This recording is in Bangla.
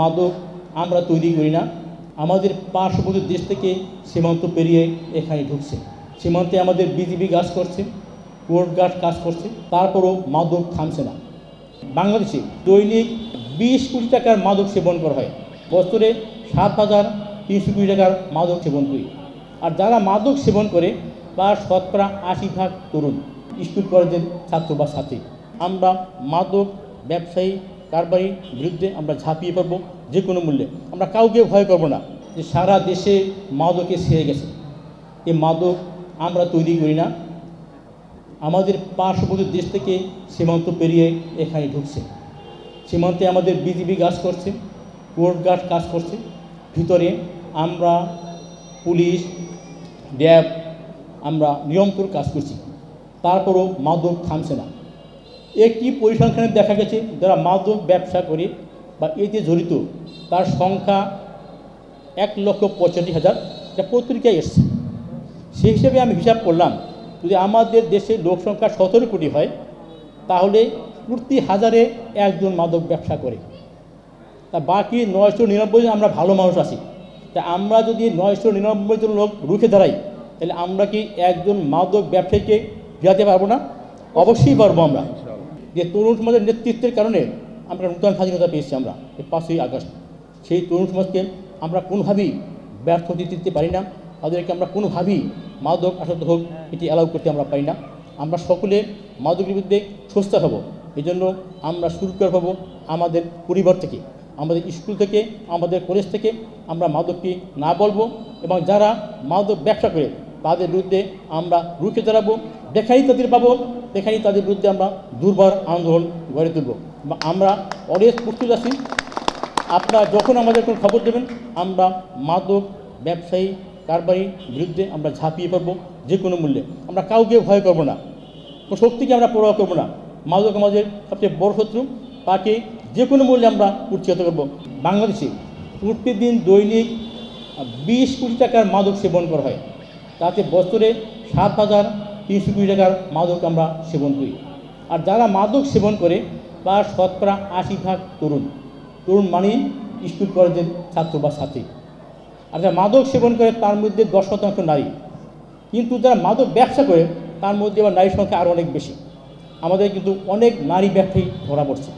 মাদক আমরা তৈরি করি না, আমাদের পার্শ্ববর্তী দেশ থেকে সীমান্ত পেরিয়ে এখানে ঢুকছে। সীমান্তে আমাদের বিজিবি কাজ করছে, কোর্ট গার্ড কাজ করছে, তারপরও মাদক থামছে না। বাংলাদেশে দৈনিক 20 কোটি টাকার মাদক সেবন করা হয়, বছরে 7,300 কোটি টাকার মাদক সেবন করি। আর যারা মাদক সেবন করে তার শতকরা 80% তরুণ, স্কুল কলেজের ছাত্র বা ছাত্রী। আমরা মাদক ব্যবসায়ী কারবারির বিরুদ্ধে আমরা ঝাঁপিয়ে পড়ব যে কোনো মূল্যে। আমরা কাউকে ভয় করব না যে সারা দেশে মাদকে ছেয়ে গেছে। এই মাদক আমরা তৈরি করি না, আমাদের পার্শ্ববর্তী দেশ থেকে সীমান্ত পেরিয়ে এখানে ঢুকছে। সীমান্তে আমাদের বিজিবি কাজ করছে, কোর্ট গার্ড কাজ করছে, ভিতরে আমরা পুলিশ র্যাব আমরা নিরন্তর কাজ করছি, তারপরও মাদক থামছে না। একটি পরিসংখ্যানে দেখা গেছে যারা মাদক ব্যবসা করে বা এতে জড়িত তার সংখ্যা 1,65,000, যা পত্রিকায় এসছে। সেই হিসেবে আমি হিসাব করলাম, যদি আমাদের দেশে লোক সংখ্যা 17 কোটি হয় তাহলে প্রতি হাজারে একজন মাদক ব্যবসা করে। তা বাকি 999 জন আমরা ভালো মানুষ আছি। তা আমরা যদি 999 জন লোক রুখে দাঁড়াই তাহলে আমরা কি একজন মাদক ব্যবসায়ীকে ফিরাতে পারবো না? অবশ্যই পারবো। আমরা যে তরুণ সমাজের নেতৃত্বের কারণে আমরা নূতন স্বাধীনতা পেয়েছি। আমরা এই 5ই আগস্ট সেই তরুণ সমাজকে আমরা কোনোভাবেই ব্যর্থ দিতে পারি না। তাদেরকে আমরা কোনোভাবেই মাদক আসক্ত হোক এটি অ্যালাউ করতে আমরা পারি না। আমরা সকলে মাদকের বিরুদ্ধে সোচ্চার হব। এই জন্য আমরা শুরু করে হব আমাদের পরিবার থেকে, আমাদের স্কুল থেকে, আমাদের কলেজ থেকে আমরা মাদককে না বলবো, এবং যারা মাদক ব্যবসা করে তাদের বিরুদ্ধে আমরা রুখে দাঁড়াবো। দেখাই তাদের পাবো, দেখাই তাদের বিরুদ্ধে আমরা দুর্বার আন্দোলন গড়ে তুলব। আমরা অলওয়েজ প্রস্তুত আছি। আপনারা যখন আমাদের কোনো খবর দেবেন আমরা মাদক ব্যবসায়ী কারবারির বিরুদ্ধে আমরা ঝাঁপিয়ে পড়ব যে কোনো মূল্যে। আমরা কাউকে ভয় করব না, কোনো শক্তিকে আমরা পরোয়া করব না। মাদক আমাদের সবচেয়ে বড় শত্রু, তাকে যে কোনো মূল্যে আমরা উৎসাহিত করব। বাংলাদেশে প্রতিদিন দৈনিক 20 কোটি টাকার মাদক সেবন করা হয়, তাতে বছরে 7,300 কোটি টাকার মাদক আমরা সেবন করি। আর যারা মাদক সেবন করে তার শতকরা 80% তরুণ। তরুণ মানেই স্কুল কলেজের ছাত্র বা ছাত্রী। আর যারা মাদক সেবন করে তার মধ্যে 10% নারী। কিন্তু যারা মাদক ব্যবসা করে তার মধ্যে আবার নারীর সংখ্যা আরও অনেক বেশি। আমাদের কিন্তু অনেক নারী ব্যবসায়ী ধরা পড়ছে।